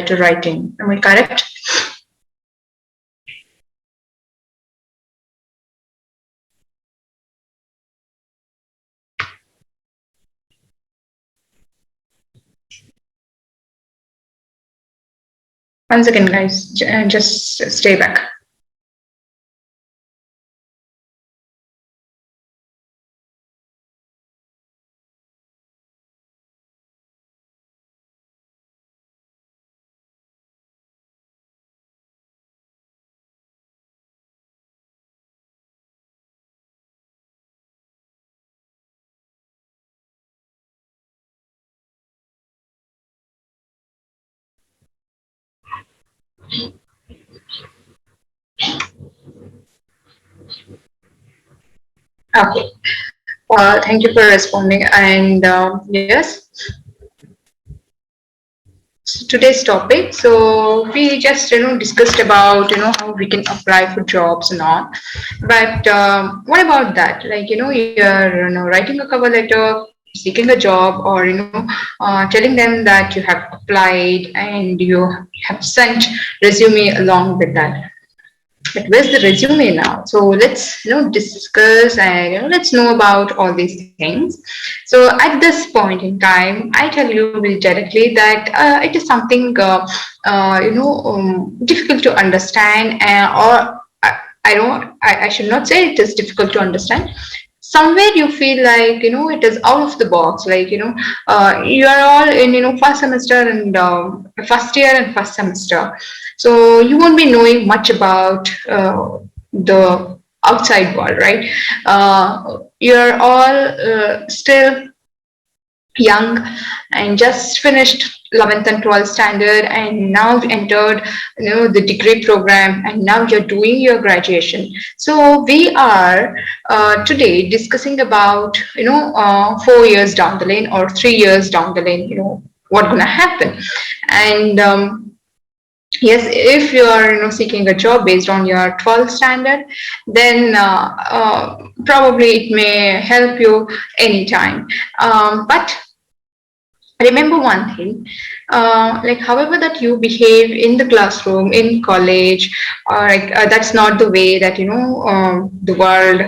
letter writing. Am I correct? Once again, guys, just stay back. Okay. Thank you for responding. And yes, so today's topic. So we just discussed about how we can apply for jobs and all. But what about that? Like you're writing a cover letter, seeking a job, or telling them that you have applied and you have sent resume along with that. But where's the resume now? So let's discuss and let's know about all these things. So at this point in time, I tell you very directly that it is something difficult to understand, or I should not say it is difficult to understand. Somewhere you feel like it is out of the box, like you are all in first semester and first year and first semester, so you won't be knowing much about the outside world, right? You're all still young and just finished 11th and 12th standard, and now entered the degree program, and now you're doing your graduation. So we are today discussing about 4 years down the lane or 3 years down the lane, what's gonna happen. And yes, if you are seeking a job based on your 12th standard, then probably it may help you anytime. But remember one thing, like however that you behave in the classroom, in college, or like that's not the way that the world.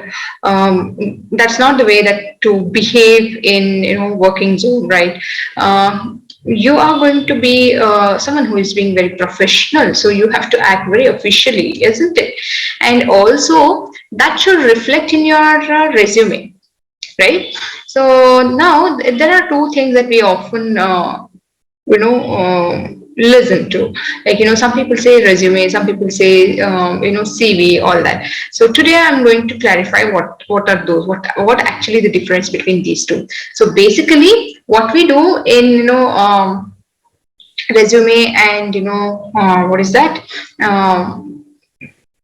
That's not the way that to behave in working zone, right? You are going to be someone who is being very professional, so you have to act very officially, isn't it? And also that should reflect in your resume, right? So now there are two things that we often listen to, like some people say resume, some people say CV, all that. So today I'm going to clarify what are those, what actually the difference between these two. So basically what we do in resume and what is that,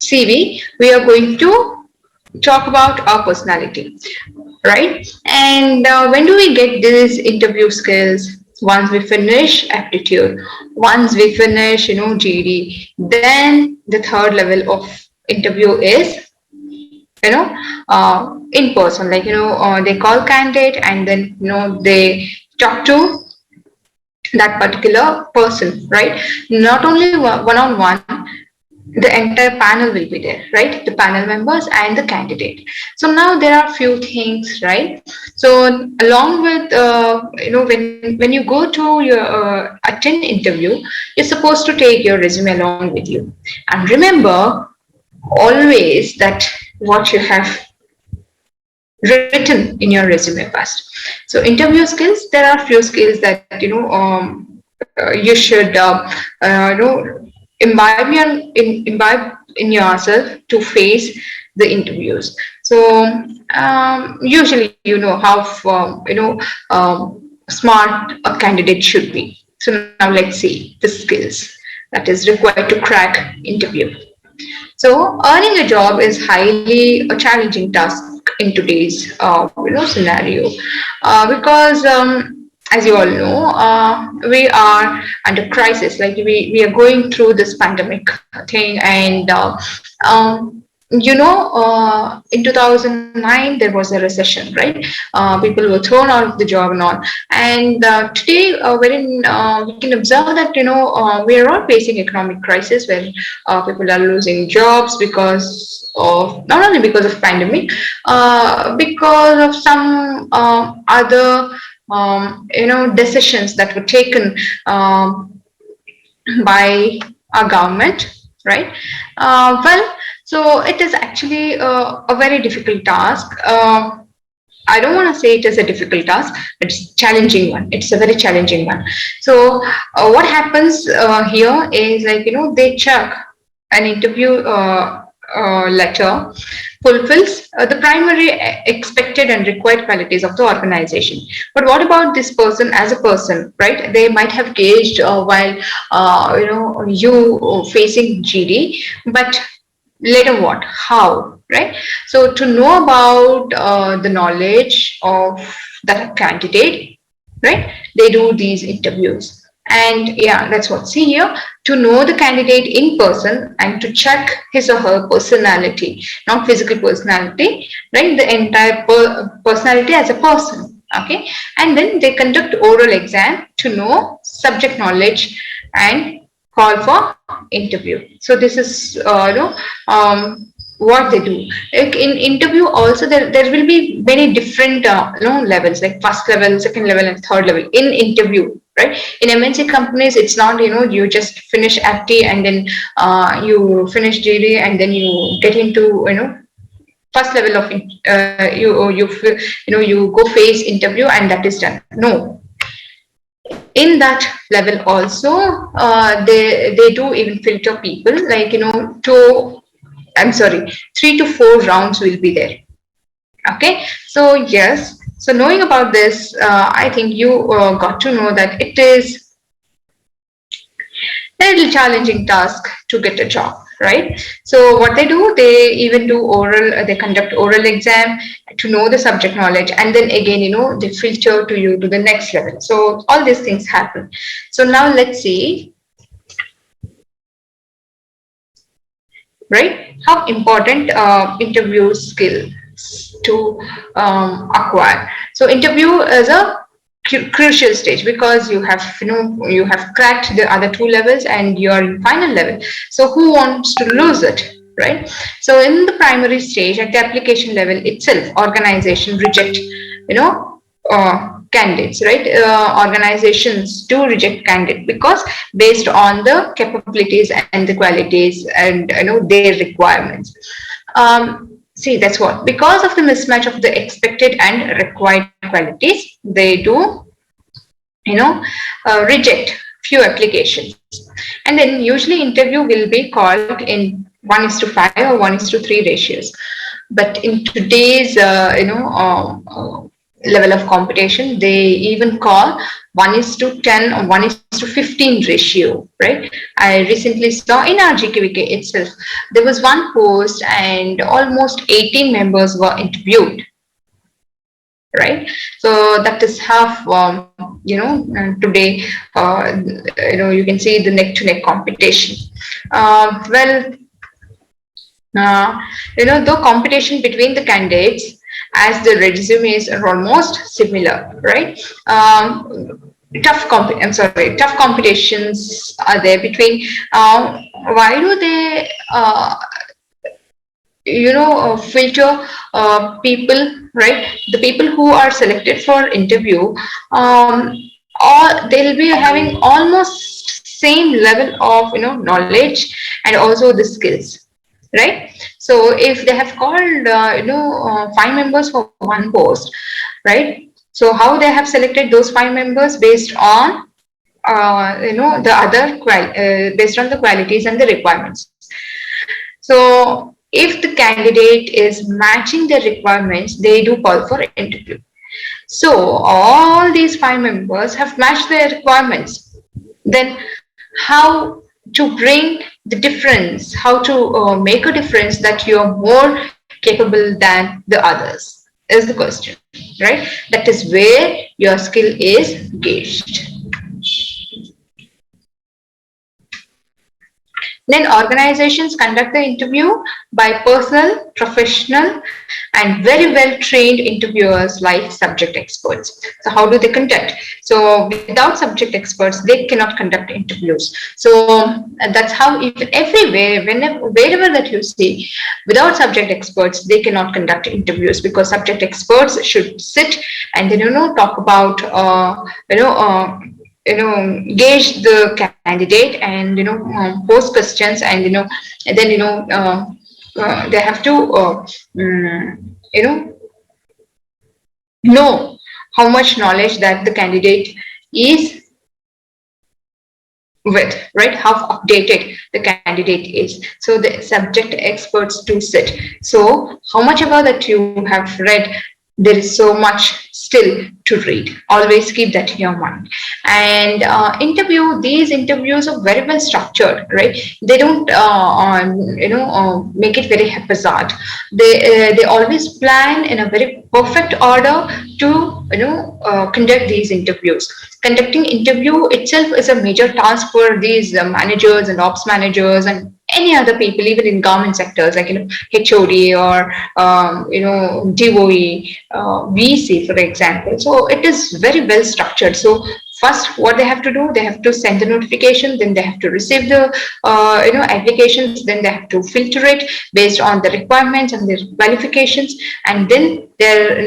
CV, we are going to talk about our personality, right? And when do we get these interview skills? Once we finish aptitude, once we finish GD, then the third level of interview is in person, like they call candidate, and then they talk to that particular person, right? Not only one-on-one, the entire panel will be there, right? The panel members and the candidate. So now there are few things, right? So along with when you go to your attend interview, you're supposed to take your resume along with you, and remember always that what you have written in your resume first. So interview skills, there are few skills that you should imbibe in yourself to face the interviews. So usually how smart a candidate should be. So now let's see the skills that is required to crack interview. So earning a job is highly a challenging task in today's scenario, because as you all know, we are under crisis. Like we are going through this pandemic thing, and in 2009 there was a recession, right? People were thrown out of the job and all. And today, wherein we can observe that we are all facing economic crisis where people are losing jobs because of not only because of pandemic, because of some other decisions that were taken by our government, right? So it is actually a very difficult task. I don't want to say it is a difficult task, but it's a challenging one. It's a very challenging one. So what happens here is, like, they check an interview letter fulfills the primary expected and required qualities of the organization. But what about this person as a person, right? They might have gauged while you facing GD, but later what, how, right? So to know about the knowledge of that candidate, right, they do these interviews. And yeah, that's what. See here, to know the candidate in person and to check his or her personality, not physical personality, right, the entire personality as a person. Okay. And then they conduct oral exam to know subject knowledge and call for interview. So this is what they do. Like in interview also, there will be many different levels, like first level, second level, and third level in interview, right? In MNC companies, it's not you just finish FT and then you finish GD and then you get into first level of you go face interview and that is done. No, in that level also, they do even filter people, like to I'm sorry, 3 to 4 rounds will be there. Okay, so yes, so knowing about this, I think you got to know that it is a little challenging task to get a job, right? So what they do, they even do oral, they conduct oral exam to know the subject knowledge, and then again, they filter to you to the next level. So all these things happen. So now let's see, right, how important interview skills to acquire. So interview is a crucial stage because you have cracked the other 2 levels and you're in final level. So who wants to lose it, right? So in the primary stage, at the application level itself, organization reject candidates, right? Organizations do reject candidates because based on the capabilities and the qualities and their requirements. See, that's what, because of the mismatch of the expected and required qualities, they do reject few applications. And then usually interview will be called in 1:5 or 1:3 ratios. But in today's level of competition, they even call 1:10 or 1:15 ratio, right? I recently saw in our GKVK itself, there was one post and almost 18 members were interviewed, right? So that is half, today, you can see the neck to neck competition. Though competition between the candidates as the resumes are almost similar, right? Tough competitions are there between. Why do they, filter people, right? The people who are selected for interview, or they'll be having almost same level of knowledge and also the skills, right? So if they have called 5 members for one post, right? So how they have selected those 5 members based on the other based on the qualities and the requirements. So if the candidate is matching the requirements, they do call for interview. So all these 5 members have matched their requirements. Then how to bring the difference, how to make a difference that you are more capable than the others is the question, right? That is where your skill is gauged. Then organizations conduct the interview by personal, professional, and very well trained interviewers like subject experts. So how do they conduct? So without subject experts, they cannot conduct interviews. So that's how, if everywhere, wherever that you see, without subject experts, they cannot conduct interviews, because subject experts should sit and then talk about gauge the candidate and pose questions, and and then they have to you know how much knowledge that the candidate is with, right? How updated the candidate is. So the subject experts do sit. So how much about that you have read, there is so much still to read. Always keep that in your mind. And these interviews are very well structured, right? They don't make it very haphazard. They always plan in a very perfect order to conduct these interviews. Conducting interview itself is a major task for these managers and ops managers and any other people, even in government sectors like HOD or DOE, VC, for example. So it is very well structured. So first, what they have to do, they have to send the notification, then they have to receive the applications, then they have to filter it based on the requirements and the qualifications, and then they're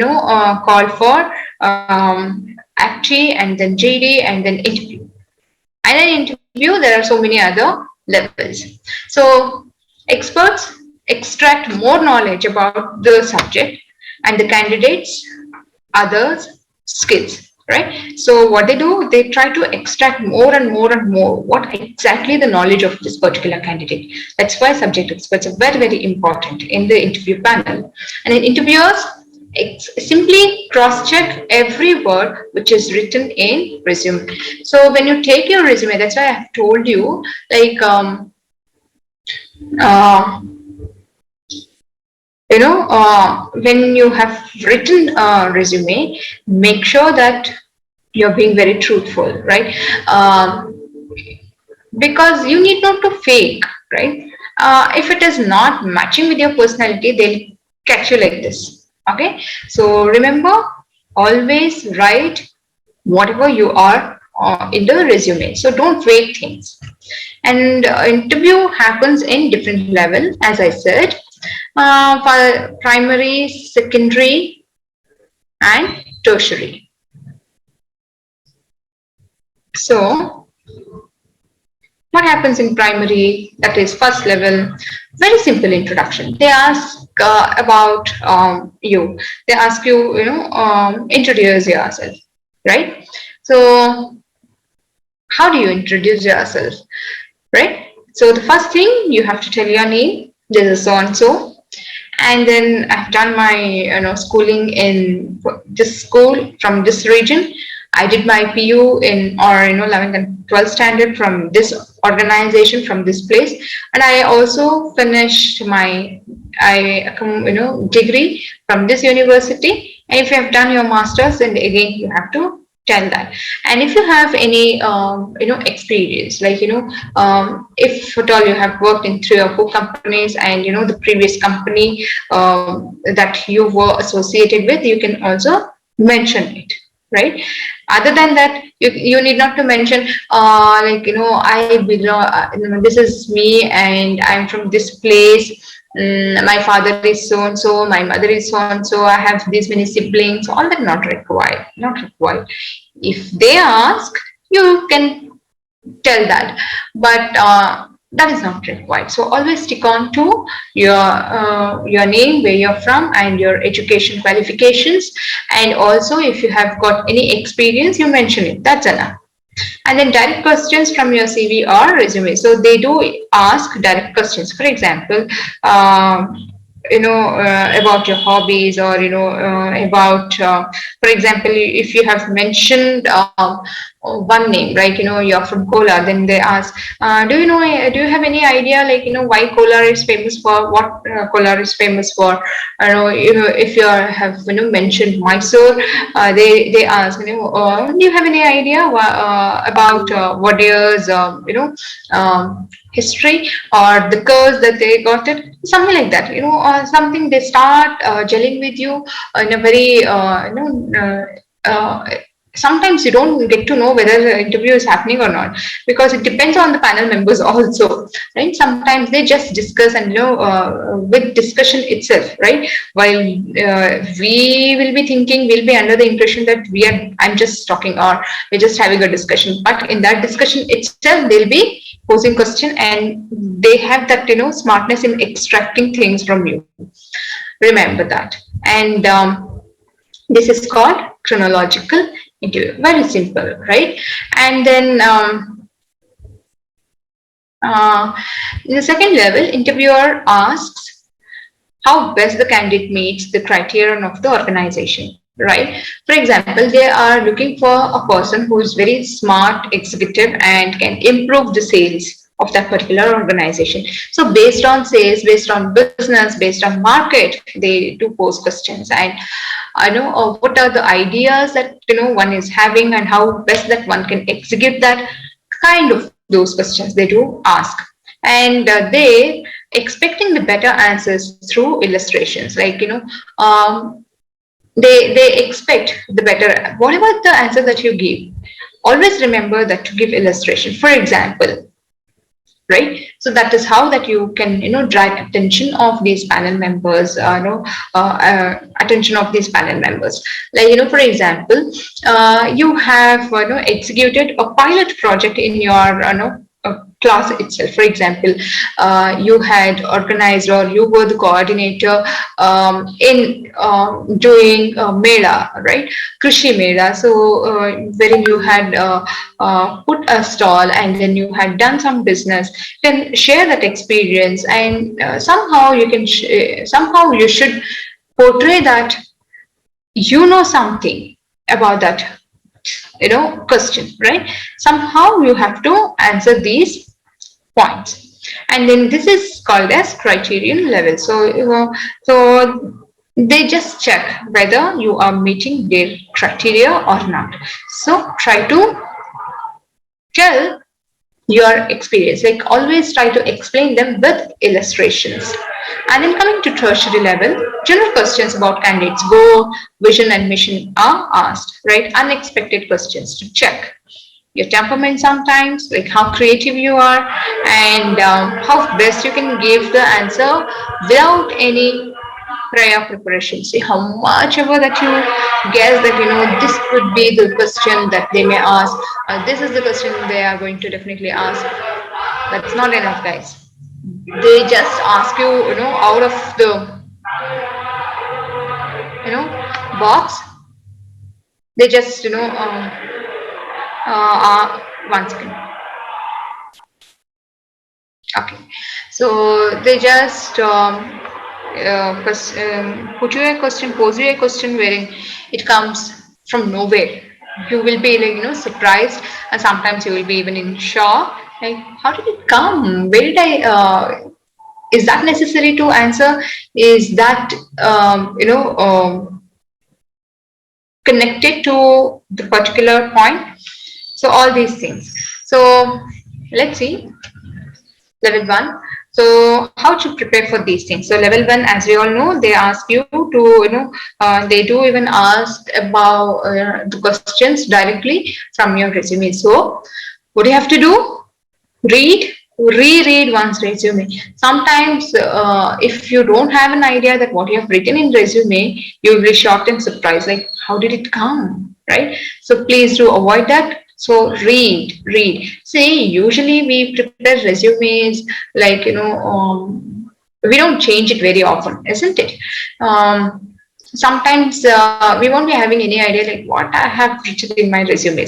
call for ACT, and then JD, and then interview. And in interview, there are so many other levels. So experts extract more knowledge about the subject and the candidates, others' skills. Right. So what they do, they try to extract more and more and more what exactly the knowledge of this particular candidate. That's why subject experts are very, very important in the interview panel. And then interviewers simply cross-check every word which is written in resume. So when you take your resume, that's why I have told you, like when you have written a resume, make sure that you're being very truthful, right? Because you need not to fake, right? If it is not matching with your personality, they'll catch you like this. Okay, so remember, always write whatever you are in the resume. So don't fake things. And interview happens in different level, as I said, for primary, secondary, and tertiary. So what happens in primary, that is first level? Very simple introduction. They ask about you. They ask you, introduce yourself, right? So how do you introduce yourself, right? So the first thing, you have to tell your name. This is so and so, and then I've done my schooling in this school from this region. I did my PU in 11th and 12th standard from this organization, from this place, and I also finished my degree from this university. And if you have done your masters, then again you have to tell that. And if you have any experience, like if at all you have worked in 3 or 4 companies, and the previous company that you were associated with, you can also mention it, right? Other than that, you need not to mention I belong, this is me and I'm from this place. My father is so and so, my mother is so and so, I have these many siblings. All that not required. If they ask, you can tell that, but that is not required. So always stick on to your name, where you're from, and your education qualifications. And also, if you have got any experience, you mention it. That's enough. And then direct questions from your CV or resume. So they do ask direct questions. For example, about your hobbies, or about, for example, if you have mentioned one name, right? You're from Kolar, then they ask, do you have any idea, like, why Kolar is famous for, what Kolar is famous for? If you have, mentioned Mysore, they ask, do you have any idea about Wadiyar's, history or the curse that they got it, something like that, something they start gelling with you in a very, sometimes you don't get to know whether the interview is happening or not, because it depends on the panel members also, right? Sometimes they just discuss, and with discussion itself, right? While we will be thinking, we'll be under the impression that I'm just talking, or we're just having a discussion, but in that discussion itself they'll be posing question, and they have that, smartness in extracting things from you. Remember that. And this is called chronological interview. Very simple, right? And then in the second level, interviewer asks how best the candidate meets the criterion of the organization, right? For example, they are looking for a person who is very smart executive and can improve the sales of that particular organization. So based on sales, based on business, based on market, they do pose questions. And I know what are the ideas that one is having, and how best that one can execute that, kind of those questions they do ask. And they expecting the better answers through illustrations, like they expect the better, whatever the answer that you give, always remember that to give illustration, for example, right? So that is how that you can drive attention of these panel members, attention of these panel members. Like for example, you have executed a pilot project in your class itself. For example, you had organized, or you were the coordinator in doing Mela, right? Krishi Mela. So wherein you had put a stall, and then you had done some business. Then share that experience, and somehow you can somehow you should portray that something about that question, right? Somehow you have to answer these points. And then this is called as criterion level. So they just check whether you are meeting their criteria or not. So try to tell your experience, like always try to explain them with illustrations. And then coming to tertiary level, general questions about candidates' goal, vision and mission are asked, right? Unexpected questions to check your temperament sometimes, like how creative you are, and how best you can give the answer without any prior preparation. See how much ever that you guess that this could be the question that they may ask. This is the question they are going to definitely ask. That's not enough, guys. They just ask you, out of the box. They just one second. Okay, so they just put you a question, pose you a question wherein it comes from nowhere. You will be like surprised, and sometimes you will be even in shock. Like, how did it come? Where did I? Is that necessary to answer? Is that connected to the particular point? So all these things. So let's see. Level 1. So how to prepare for these things? So level 1, as we all know, they ask you to, they do even ask about the questions directly from your resume. So what do you have to do? Reread one's resume. Sometimes if you don't have an idea that what you have written in resume, you will be shocked and surprised, like how did it come, right? So please do avoid that. So read. See, usually we prepare resumes like we don't change it very often, isn't it? Sometimes we won't be having any idea like what I have written in my resume.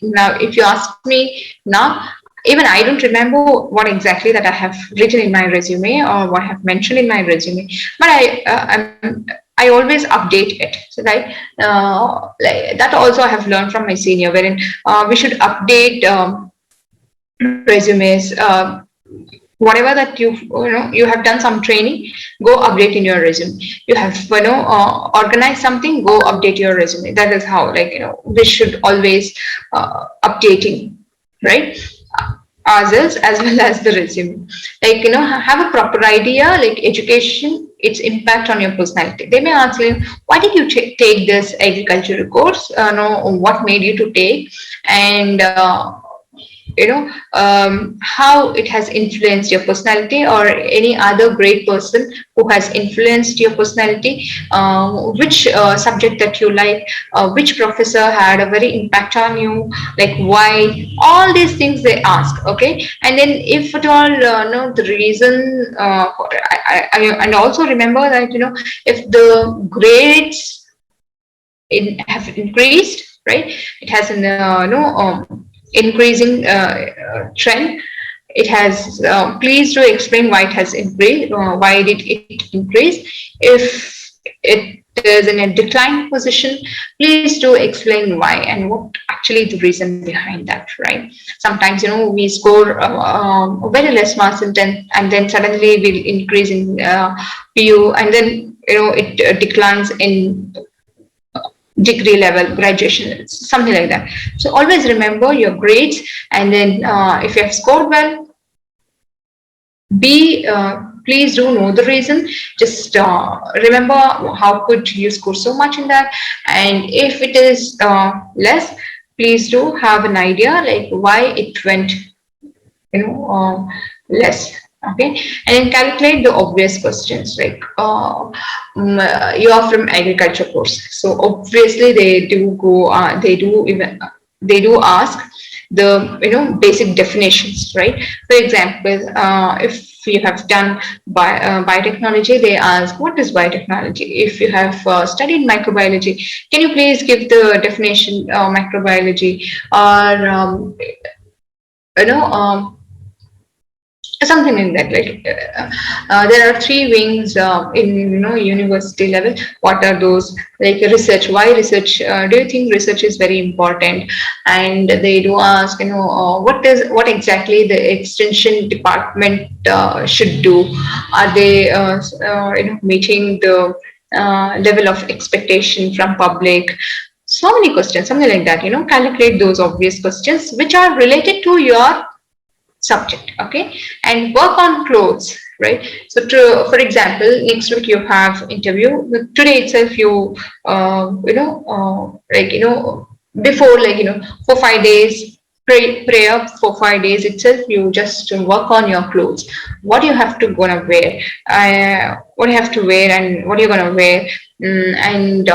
Now, if you ask me now, even I don't remember what exactly that I have written in my resume or what I have mentioned in my resume. But I always update it. So like that also I have learned from my senior, wherein we should update resumes. Whatever that you have done some training, go update in your resume. You have organize something, go update your resume. That is how, like, we should always updating, right, ourselves as well as the resume. Like, have a proper idea, like education, its impact on your personality. They may ask you, why did you take this agricultural course? No, what made you to take, and how it has influenced your personality, or any other great person who has influenced your personality, which subject that you like, which professor had a very impact on you, like why, all these things they ask. Okay, and then if at all no the reason and also remember that, if the grades have increased, right, it has an no increasing trend. It has, please do explain why it has increased, why did it increase. If it is in a decline position, please do explain why and what actually the reason behind that, right? Sometimes, we score very less marks in 10th, and then suddenly we'll increase in PU, and then it declines in degree level, graduation, something like that. So always remember your grades, and then if you have scored well, please do know the reason. Just remember how could you score so much in that, and if it is less, please do have an idea like why it went less. Okay, and then calculate the obvious questions, like you are from agriculture course, so obviously they do go they do ask the basic definitions, right? For example, if you have done biotechnology, they ask what is biotechnology. If you have studied microbiology, can you please give the definition microbiology, or you know um, something in that, like there are three wings in university level. What are those? Like research, why research, do you think research is very important? And they do ask, what exactly the extension department should do. Are they meeting the level of expectation from public? So many questions, something like that. Calculate those obvious questions which are related to your subject. Okay, and work on clothes, right? So for example, next week you have interview. Today itself you before, like, for 5 days, pray up for 5 days itself, you just work on your clothes. What you have to gonna wear, what you have to wear, and what you're gonna wear. And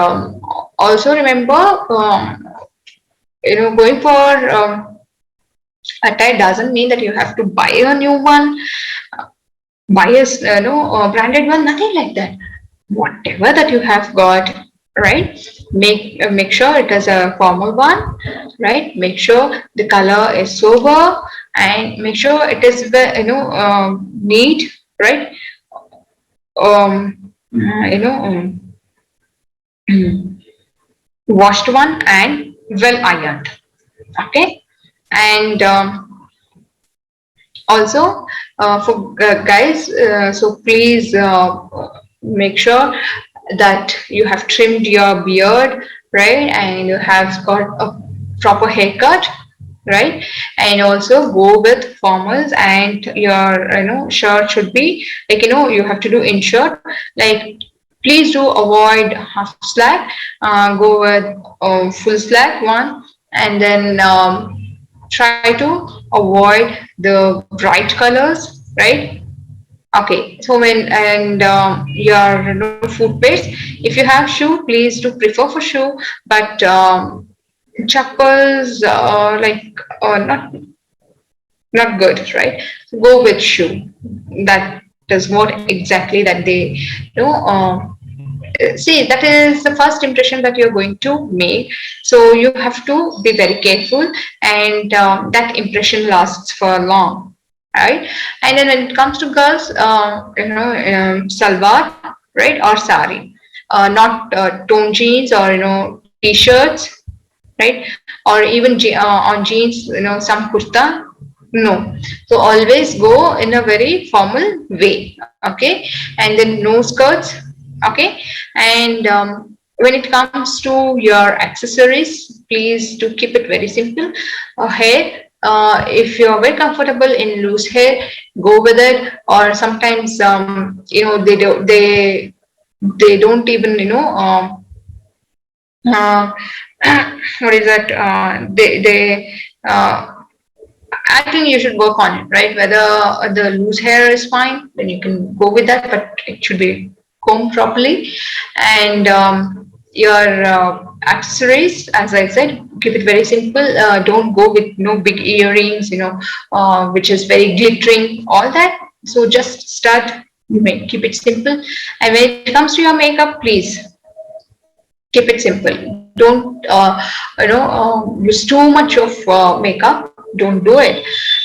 also remember, going for attire doesn't mean that you have to buy a new one, buy a branded one, nothing like that. Whatever that you have got, right? Make sure it is a formal one, right? Make sure the color is sober, and make sure it is neat, right? You know washed one and well ironed. Okay, and also for guys, so please make sure that you have trimmed your beard, right, and you have got a proper haircut, right? And also go with formals, and your shirt should be like, you have to do in shirt. Like, please do avoid half slack, go with full slack one, and then try to avoid the bright colors, right? Okay, so when and your foot paste, if you have shoe, please do prefer for shoe, but chappals not good, right? So go with shoe. That is what exactly that they see. That is the first impression that you're going to make, so you have to be very careful, and that impression lasts for long, right? And then when it comes to girls, salwar, right, or sari. not tone jeans or t-shirts, right? Or even on jeans, some kurta. No. So always go in a very formal way. Okay. And then no skirts. Okay. And when it comes to your accessories, please do keep it very simple. Hair, if you're very comfortable in loose hair, go with it. Or sometimes, they don't even, uh, what is that? I think you should work on it, right? Whether the loose hair is fine, then you can go with that, but it should be combed properly. And your accessories, as I said, keep it very simple. Don't go with no big earrings, which is very glittering, all that. So just start, keep it simple. And when it comes to your makeup, please keep it simple. Don't use too much of makeup. Don't do it.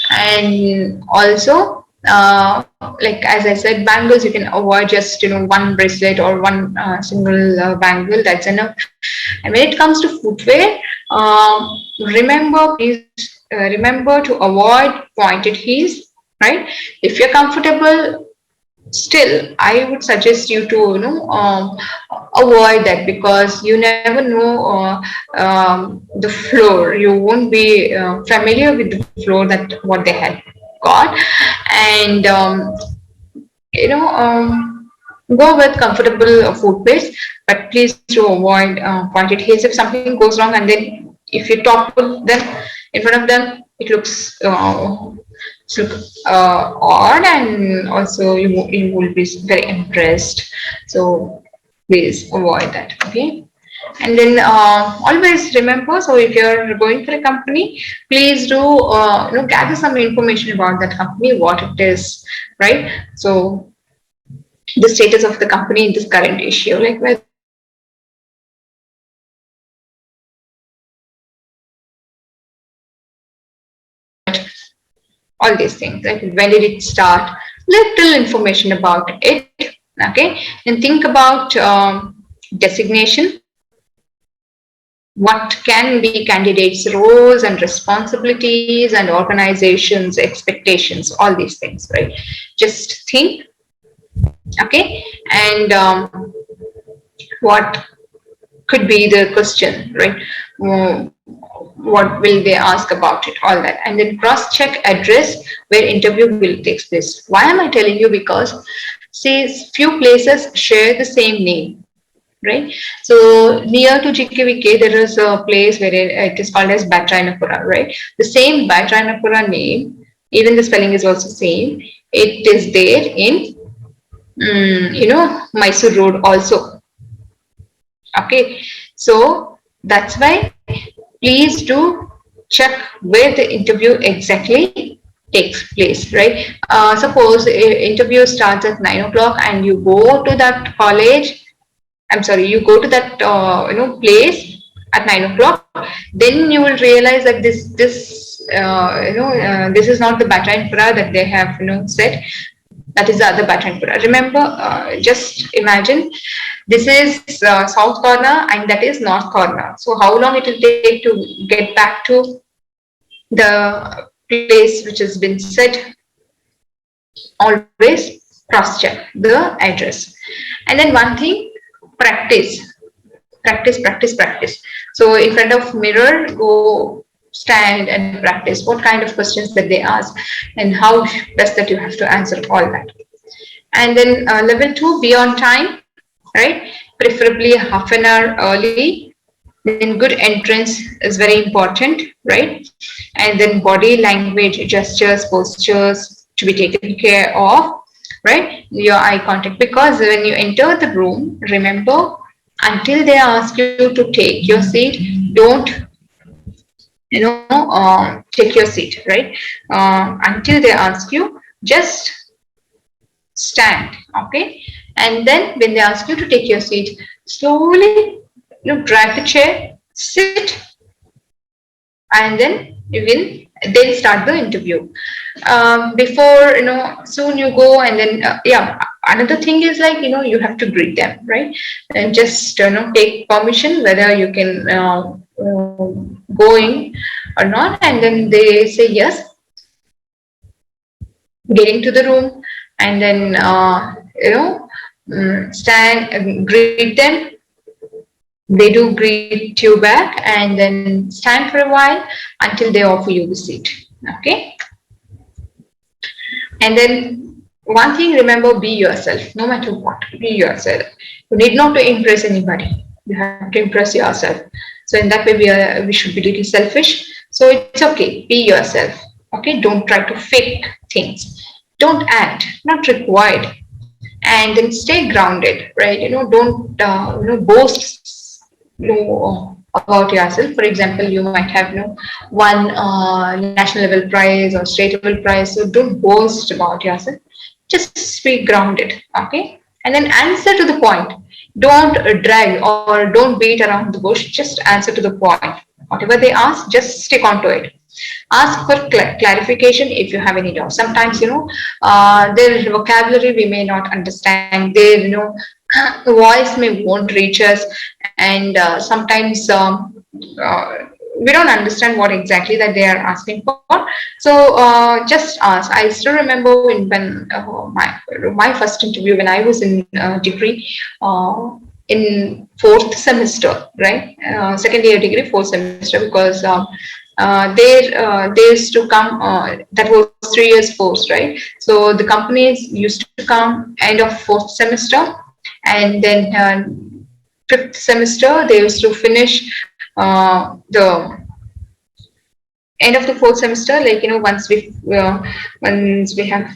And also, like as I said, bangles you can avoid, just one bracelet or one single bangle. That's enough. And when it comes to footwear, please remember to avoid pointed heels. Right? If you're comfortable, still I would suggest you to avoid that, because you never know the floor. You won't be familiar with the floor that what they had got. And go with comfortable footwear, but please do avoid pointed heels. If something goes wrong and then if you topple them in front of them, it looks odd, and also you will be very impressed. So please avoid that. Okay. And then always remember, so if you're going for a company, please do gather some information about that company, what it is, right? So the status of the company in this current issue, like whether it is all these things, like when did it start, little information about it. Okay. And think about designation, what can be candidates' roles and responsibilities and organizations' expectations, all these things, right? Just think. Okay. And what could be the question, right? What will they ask about it, all that. And then cross check address where interview will take place. Why am I telling you? Because say few places share the same name, right? So near to GKVK there is a place where it is called as Batrayanapura, right? The same Batrayanapura name, even the spelling is also same. It is there in Mysore Road also. Okay. So that's why please do check where the interview exactly takes place, right? Suppose interview starts at 9 o'clock and you go to that college. I'm sorry, you go to that place at 9 o'clock. Then you will realize that this is not the Batrayanpura that they have said. That is the other Batrayanpura. Remember, just imagine this is south corner and that is north corner. So how long it will take to get back to the place which has been set? Always cross check the address. And then one thing, practice. Practice. So in front of mirror, go stand and practice what kind of questions that they ask and how best that you have to answer all that. And then level 2, be on time, right? Preferably half an hour early. Then good entrance is very important, right? And then body language, gestures, postures to be taken care of, right? Your eye contact, because when you enter the room, remember, until they ask you to take your seat, don't take your seat, right? Until they ask you, just stand. Okay. And then when they ask you to take your seat, slowly drag the chair, sit, and then you will then start the interview. Before, soon you go, and then yeah, another thing is like, you have to greet them, right? And just take permission whether you can go in or not, and then they say yes, get into the room, and then stand and greet them. They do greet you back, and then stand for a while until they offer you the seat. Okay. And then one thing, remember, be yourself, no matter what. Be yourself. You need not to impress anybody. You have to impress yourself. So in that way, we should be little selfish. So it's okay. Be yourself. Okay. Don't try to fake things. Don't act. Not required. And then stay grounded, right? Don't boast about yourself. For example, you might have one national level prize or state level prize, so don't boast about yourself. Just be grounded. Okay. And then answer to the point. Don't drag or don't beat around the bush. Just answer to the point. Whatever they ask, just stick on to it. Ask for clarification if you have any doubts. Sometimes their vocabulary we may not understand, their voice may won't reach us, and sometimes we don't understand what exactly that they are asking for. So just ask. I still remember when my first interview when I was in degree, in fourth semester, right? Second year degree, fourth semester, because they used to come, that was 3 years course, right? So the companies used to come end of fourth semester, and then fifth semester they used to finish the end of the fourth semester, like once we have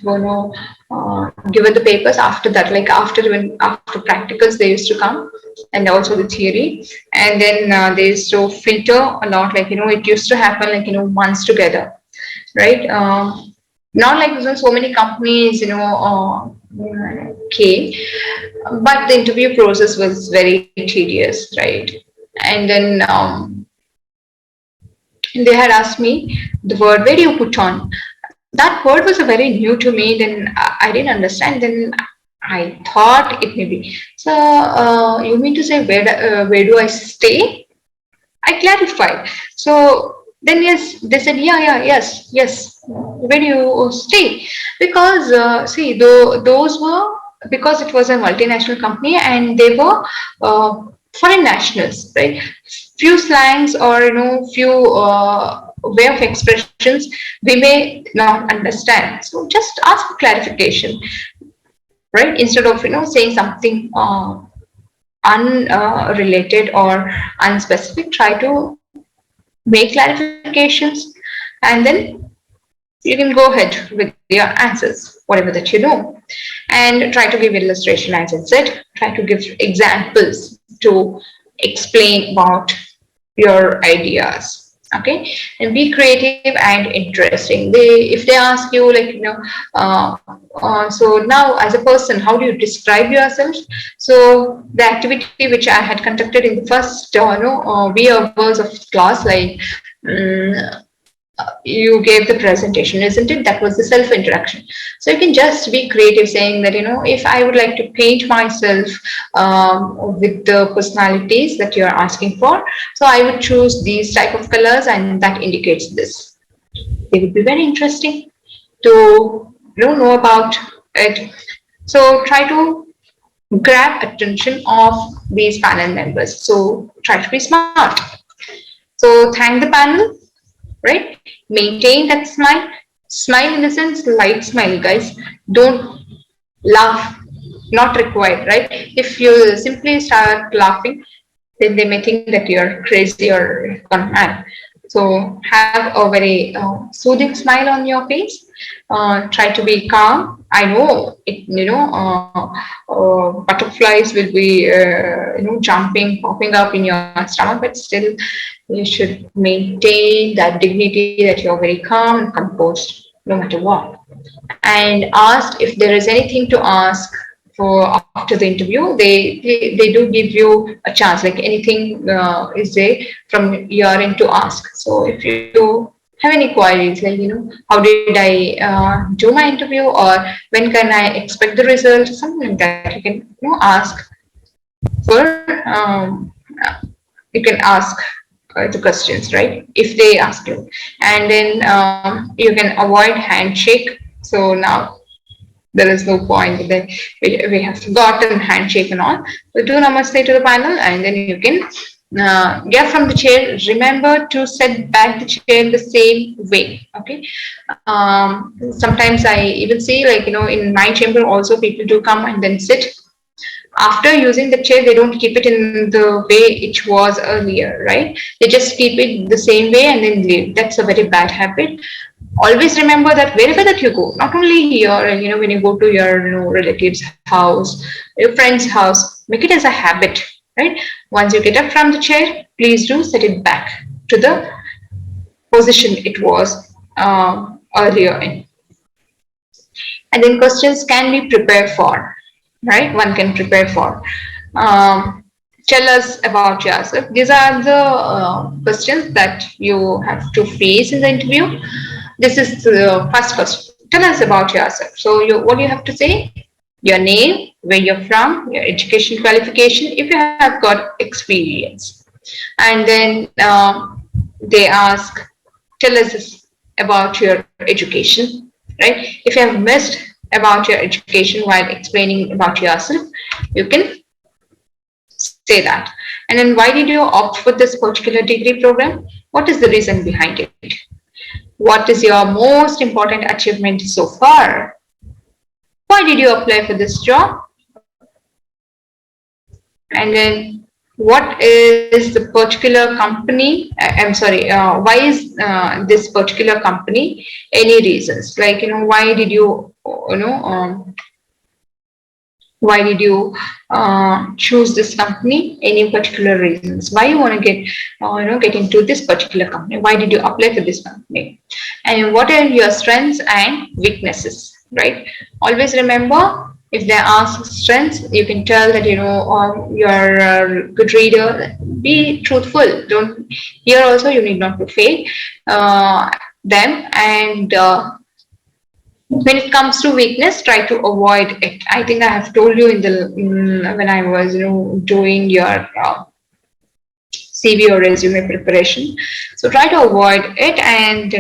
given the papers. After that, like after practicals, they used to come, and also the theory, and then they used to filter a lot, like it used to happen like months together, right? Not like so many companies came, but the interview process was very tedious, right? And then they had asked me the word, where do you put on? That word was very new to me. Then I didn't understand. Then I thought it may be. So you mean to say where do I stay? I clarified. So then yes, they said yes. Where do you stay? Because see, those were, because it was a multinational company and they were foreign nationals, right? Few slangs or few way of expressions we may not understand. So just ask for clarification, right? Instead of saying something unrelated or unspecific, try to make clarifications, and then you can go ahead with your answers, whatever that you know, and try to give illustration, as I said. Try to give examples to explain about your ideas. Okay, and be creative and interesting. If they ask you like so now as a person, how do you describe yourself? So the activity which I had conducted in the first we hours of class, like you gave the presentation, isn't it? That was the self introduction. So you can just be creative, saying that if I would like to paint myself with the personalities that you are asking for, so I would choose these type of colors, and that indicates this. It would be very interesting to know about it. So try to grab attention of these panel members. So try to be smart. So thank the panel, right? Maintain that smile. Smile in the sense, light smile, guys. Don't laugh, not required, right? If you simply start laughing, then they may think that you're crazy or gone mad. So have a very soothing smile on your face. Try to be calm. I know it. Butterflies will be jumping, popping up in your stomach, but still you should maintain that dignity, that you're very calm and composed no matter what. And asked if there is anything to ask for after the interview, they do give you a chance, like anything is there from your end to ask. So if you have any queries like, how did I do my interview, or when can I expect the result, something like that, you can ask for you can ask the questions, right? If they ask you, and then you can avoid handshake. So now there is no point that we have forgotten handshake and all. So do namaste to the panel, and then you can get from the chair. Remember to set back the chair in the same way. Okay. Sometimes I even see, like, in my chamber also, people do come and then sit. After using the chair, they don't keep it in the way it was earlier, right? They just keep it the same way and then leave. That's a very bad habit. Always remember that wherever that you go, not only here, when you go to your relative's house, your friend's house, make it as a habit, right? Once you get up from the chair, please do set it back to the position it was earlier in. And then questions can be prepared for, right? One can prepare for. Um, Tell us about yourself. These are the questions that you have to face in the interview. This is the first question. Tell us about yourself. So, what you have to say? Your name, where you're from, your education qualification, if you have got experience. And then they ask, tell us about your education, right? If you have missed about your education while explaining about yourself, you can say that. And then why did you opt for this particular degree program? What is the reason behind it? What is your most important achievement so far? Why did you apply for this job? And then what is the particular company? I'm sorry, why is this particular company? Any reasons? Like, why did you choose this company? Any particular reasons why you want to get into this particular company? Why did you apply for this company? And what are your strengths and weaknesses, right? Always remember, if they ask strengths, you can tell that you're a good reader. Be truthful. Don't Here also, you need not to fake them. And when it comes to weakness, try to avoid it. I think I have told you when I was doing your CV or resume preparation. So try to avoid it, and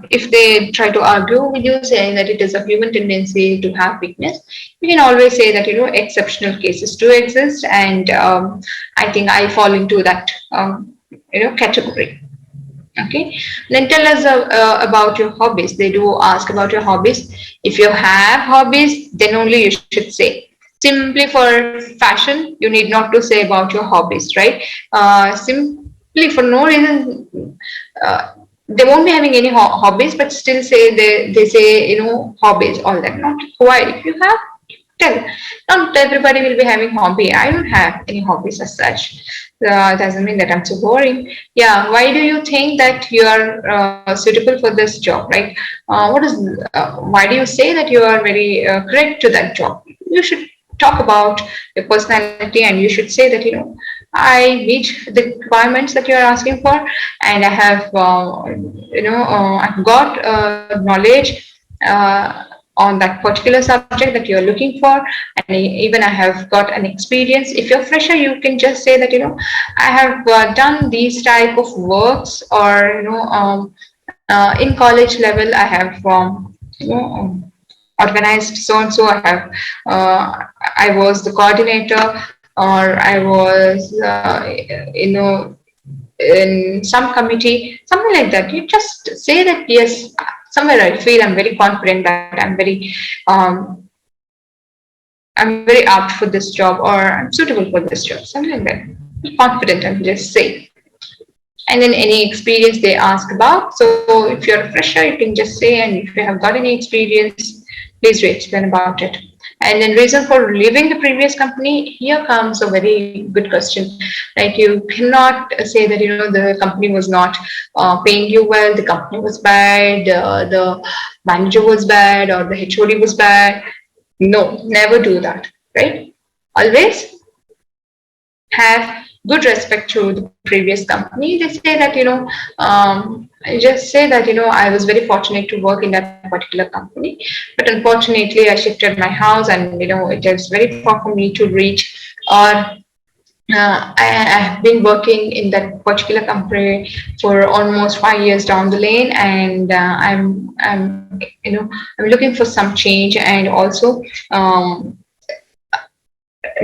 if they try to argue with you saying that it is a human tendency to have weakness, you can always say that exceptional cases do exist, and I think I fall into that category. Okay, then tell us about your hobbies. They do ask about your hobbies. If you have hobbies, then only you should say. Simply for fashion, you need not to say about your hobbies, right? Simply for no reason, they won't be having any hobbies, but still say they say hobbies, all that. Not required. If you have, tell. Not everybody will be having hobby. I don't have any hobbies as such. Doesn't mean that I'm so boring. Yeah. Why do you think that you are suitable for this job? Right. What is? Why do you say that you are very correct to that job? You should talk about your personality, and you should say that I meet the requirements that you are asking for, and I have I've got knowledge on that particular subject that you're looking for, and even I have got an experience. If you're fresher, you can just say that I have done these type of works, or in college level I have organized so and so. I was the coordinator, or I was in some committee, something like that. You just say that, yes, somewhere I feel I'm very confident that I'm very apt for this job, or I'm suitable for this job, something like that. Be confident and just say. And then any experience they ask about. So if you're a fresher, you can just say, and if you have got any experience, please do explain about it. And then reason for leaving the previous company, here comes a very good question. Like, you cannot say that the company was not paying you well, the company was bad, the manager was bad, or the HOD was bad. No, never do that, right? Always have good respect to the previous company. They say that, I just say that, I was very fortunate to work in that particular company, but unfortunately I shifted my house, and, it is very far for me to reach. Or I have been working in that particular company for almost 5 years down the lane, and I'm looking for some change, and also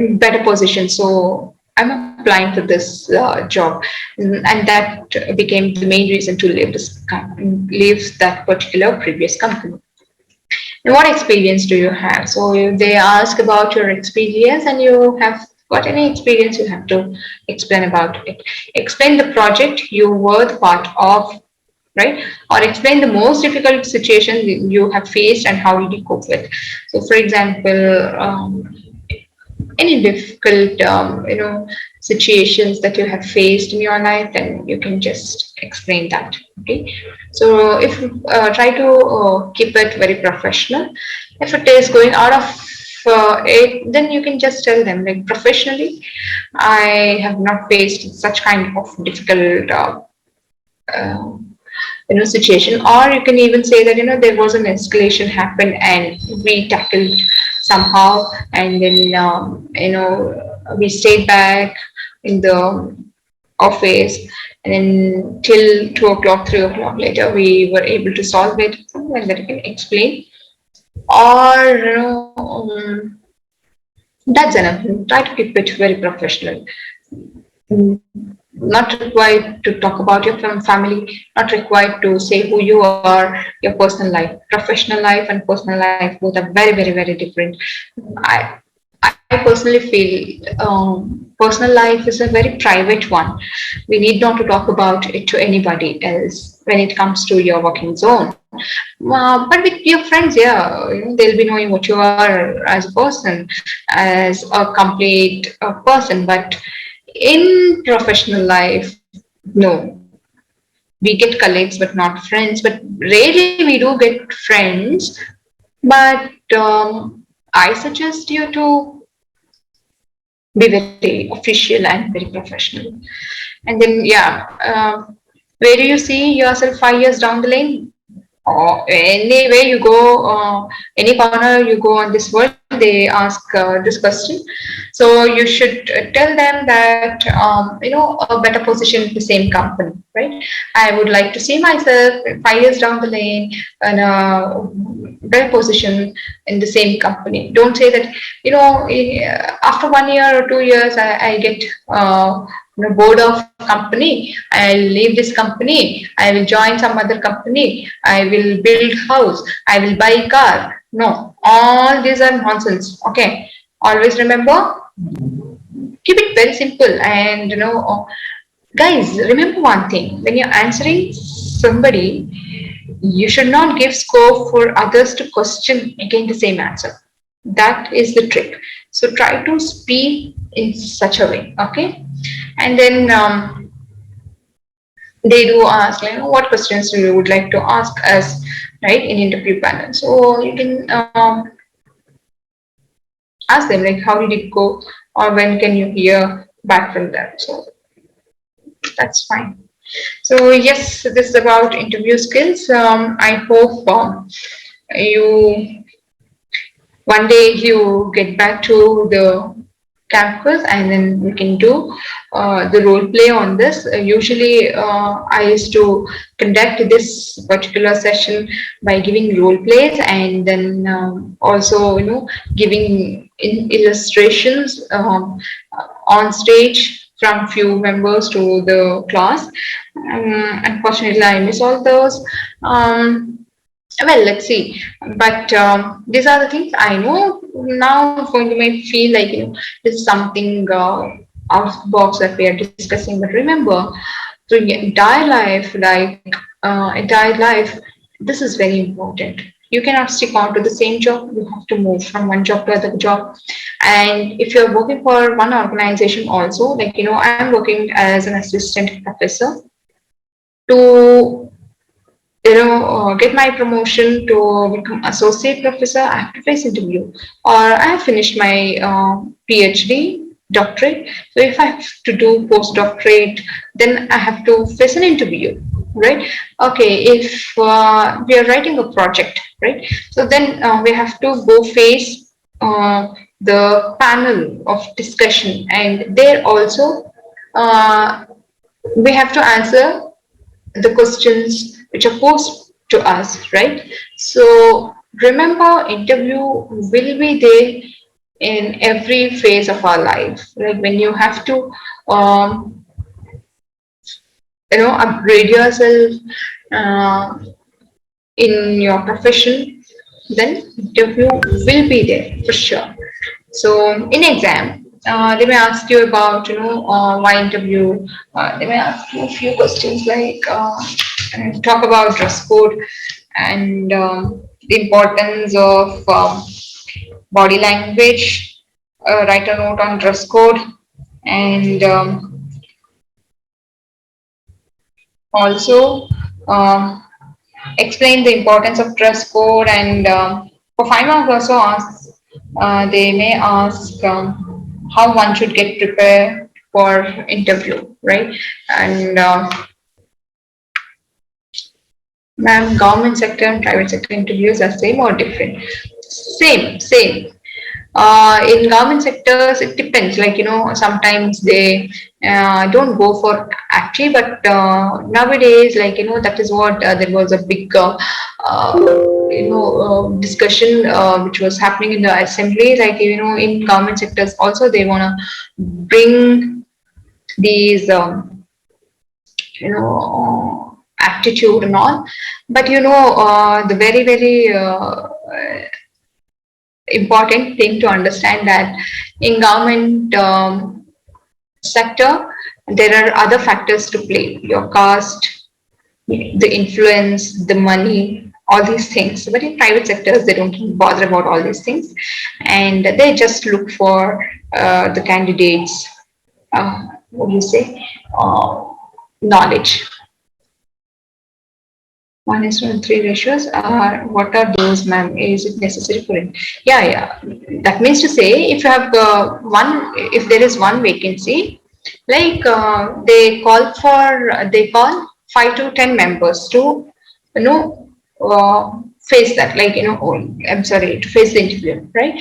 better position. So I'm applying for this job, and that became the main reason to leave that particular previous company. And what experience do you have? So they ask about your experience, and you have got any experience, you have to explain about it. Explain the project you were the part of, right? Or explain the most difficult situation you have faced and how did you cope with. So, for example, any difficult, situations that you have faced in your life, then you can just explain that. Okay. So if try to keep it very professional. If it is going out of it, then you can just tell them, like, professionally, I have not faced such kind of difficult uh, situation. Or you can even say that, there was an escalation happened and we tackled somehow, and then we stayed back in the office, and then till 2 o'clock, 3 o'clock later we were able to solve it. Something like that you can explain. Or that's enough. Try to keep it very professional. Mm, Not required to talk about your family, not required to say who you are, your personal life. Professional life and personal life both are very, very, very different. I I personally feel personal life is a very private one. We need not to talk about it to anybody else when it comes to your working zone. But with your friends, yeah, they'll be knowing what you are as a person, as a complete person. But in professional life, no, we get colleagues but not friends. But rarely we do get friends. But I suggest you to be very official and very professional. And then, yeah, where do you see yourself 5 years down the lane? Or anywhere you go, any corner you go on this world, they ask this question. So you should tell them that, a better position in the same company, right? I would like to see myself 5 years down the lane in a better position in the same company. Don't say that, after 1 year or 2 years, I get board of company, I'll leave this company, I will join some other company, I will build house, I will buy car. No, all these are nonsense. Okay, always remember, keep it very simple. And guys, remember one thing: when you're answering somebody, you should not give scope for others to question again the same answer. That is the trick. So try to speak in such a way. Okay. And then they do ask, like, what questions you would like to ask us, right, in interview panel. So you can ask them, like, how did it go, or when can you hear back from them. So that's fine. So yes, this is about interview skills. I hope you one day you get back to the campus, and then we can do the role play on this. Usually, I used to conduct this particular session by giving role plays, and then also, giving illustrations on stage from few members to the class. Unfortunately, I miss all those. Well, let's see. But these are the things I know. Now it's going to make feel like, this is something out of the box that we are discussing. But remember, through your entire life, this is very important. You cannot stick on to the same job. You have to move from one job to other job. And if you're working for one organization also, like, I'm working as an assistant professor. To get my promotion to become associate professor, I have to face interview. Or I have finished my PhD. doctorate. So if I have to do postdoctorate, then I have to face an interview, right? Okay, if we are writing a project, right? So then we have to go face the panel of discussion, and there also uh, we have to answer the questions which are posed to us, right? So remember, interview will be there in every phase of our life. Like when you have to, um, upgrade yourself uh, in your profession, then interview will be there for sure. So in exam, they may ask you about, why interview. They may ask you a few questions like talk about dress code and the importance of body language. Write a note on dress code, and also um, explain the importance of dress code. And for 5 marks also ask, they may ask how one should get prepared for interview, right? And ma'am, government sector and private sector interviews are same or different? Same. In government sectors, it depends. Like, sometimes they don't go for active, but nowadays, like, that is what there was a big, discussion which was happening in the assembly. Like, in government sectors, also they want to bring these, aptitude and all. But, the very, very important thing to understand that in government sector there are other factors to play: your caste, the influence, the money, all these things. But in private sectors they don't bother about all these things, and they just look for the candidates, what do you say, knowledge. 1:3 ratios are, what are those, ma'am? Is it necessary for it? Yeah. That means to say, if you have if there is one vacancy, like they call 5 to 10 members to, face that, like, I'm sorry, to face the interview, right?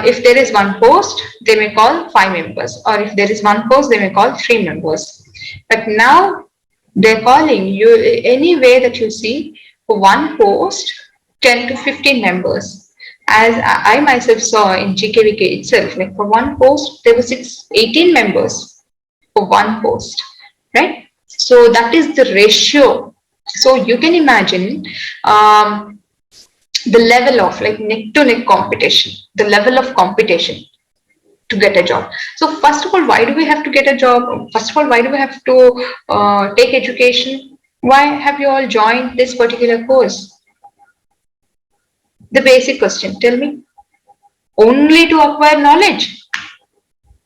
If there is one post, they may call 5 members, or if there is one post, they may call 3 members. But now they're calling you any way that you see for one post, 10 to 15 members. As I myself saw in GKVK itself, like for one post, there were 18 members for one post, right? So that is the ratio. So you can imagine the level of, like, neck to neck competition, the level of competition to get a job. So first of all, why do we have to get a job? First of all, why do we have to take education? Why have you all joined this particular course? The basic question, tell me. Only to acquire knowledge.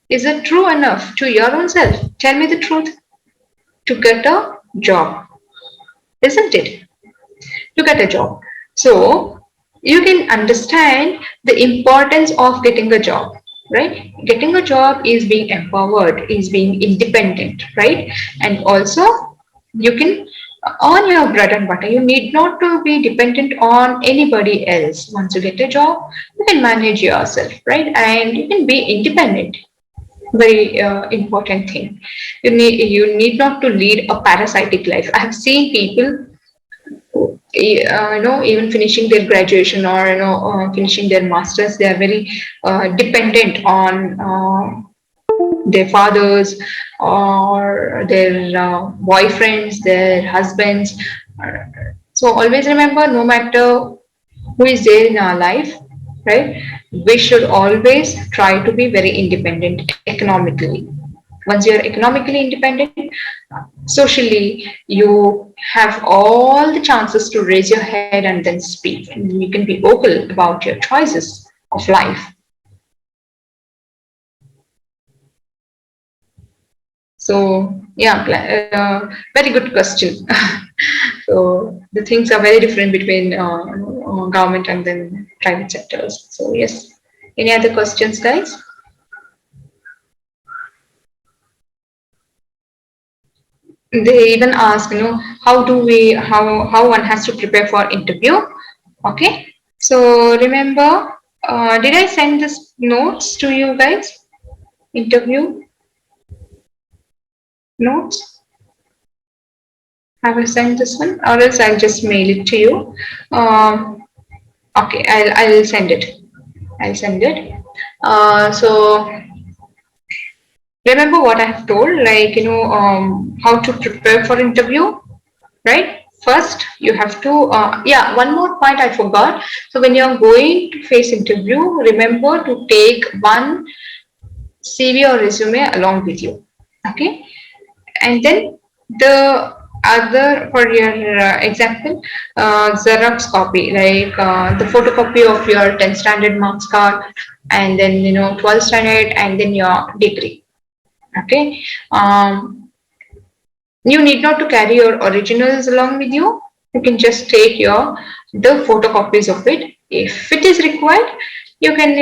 Is it true enough to your own self? Tell me the truth. To get a job, isn't it? To get a job. So you can understand the importance of getting a job, right? Getting a job is being empowered, is being independent, right? And also you can earn your bread and butter. You need not to be dependent on anybody else. Once you get a job, you can manage yourself, right? And you can be independent. Very important thing. You need not to lead a parasitic life. I have seen people, even finishing their graduation, or finishing their masters, they are very dependent on their fathers or their boyfriends, their husbands. So always remember, no matter who is there in our life, right, we should always try to be very independent economically. Once you're economically independent, socially, you have all the chances to raise your head and then speak, and you can be vocal about your choices of life. So, yeah, very good question. So, the things are very different between government and then private sectors. So, yes. Any other questions, guys? they even ask, how one has to prepare for interview. Okay. So remember, did I send this notes to you guys? Interview notes? Have I sent this one, or else I'll just mail it to you? Okay, I'll send it. I'll send it. So remember what I have told, like how to prepare for interview, right? First, you have to. Yeah, one more point I forgot. So when you are going to face interview, remember to take one CV or resume along with you. Okay, and then the other, for your example, Xerox copy, like the photocopy of your 10th standard marks card, and then 12th standard, and then your degree. Okay. You need not to carry your originals along with you. You can just take the photocopies of it. If it is required, you can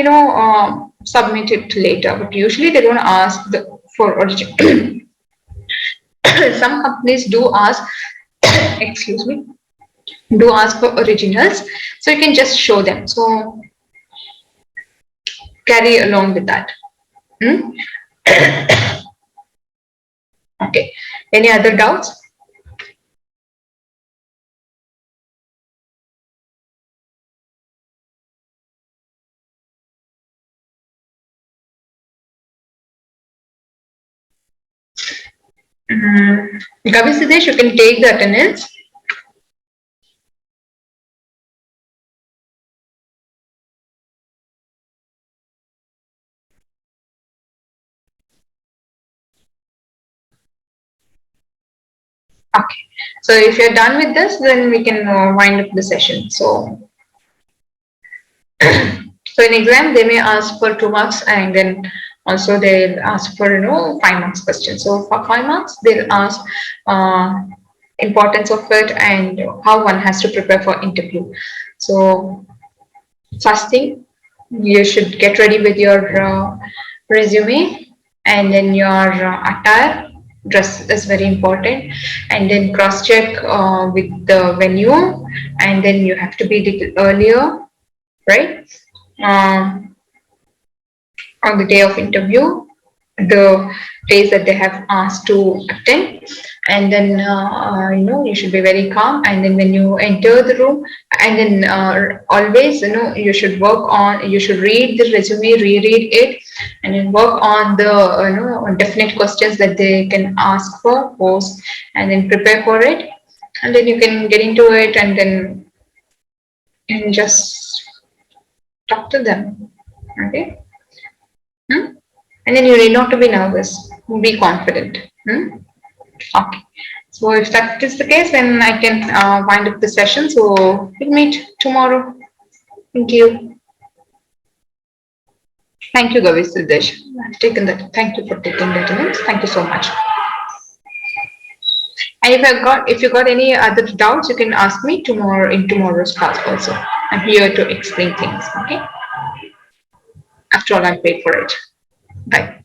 submit it later. But usually they don't ask for original. Some companies do ask, excuse me, do ask for originals, so you can just show them. So carry along with that. Hmm? Okay. Any other doubts? Gavi Sidesh, you can take the attendance. Okay. So if you're done with this, then we can wind up the session. So in exam, they may ask for 2 marks, and then also they'll ask for 5 marks question. So for 5 marks, they'll ask uh, importance of it and how one has to prepare for interview. So first thing, you should get ready with your resume, and then your attire. Dress is very important, and then cross check with the venue, and then you have to be little earlier, right? Um, on the day of interview, the place that they have asked to attend, and then you should be very calm, and then when you enter the room, and then always you should read the resume, reread it, and then work on the definite questions that they can ask for, pose, and then prepare for it, and then you can get into it, and then just talk to them. Okay. Hmm? And then you need not to be nervous. Be confident. Hmm? Okay. So if that is the case, then I can wind up the session. So we'll meet tomorrow. Thank you. Thank you, Gavi Siddhesh. I've taken that. Thank you for taking that in. Thank you so much. And if you got any other doubts, you can ask me tomorrow in tomorrow's class also. I'm here to explain things. Okay. After all, I paid for it. Bye.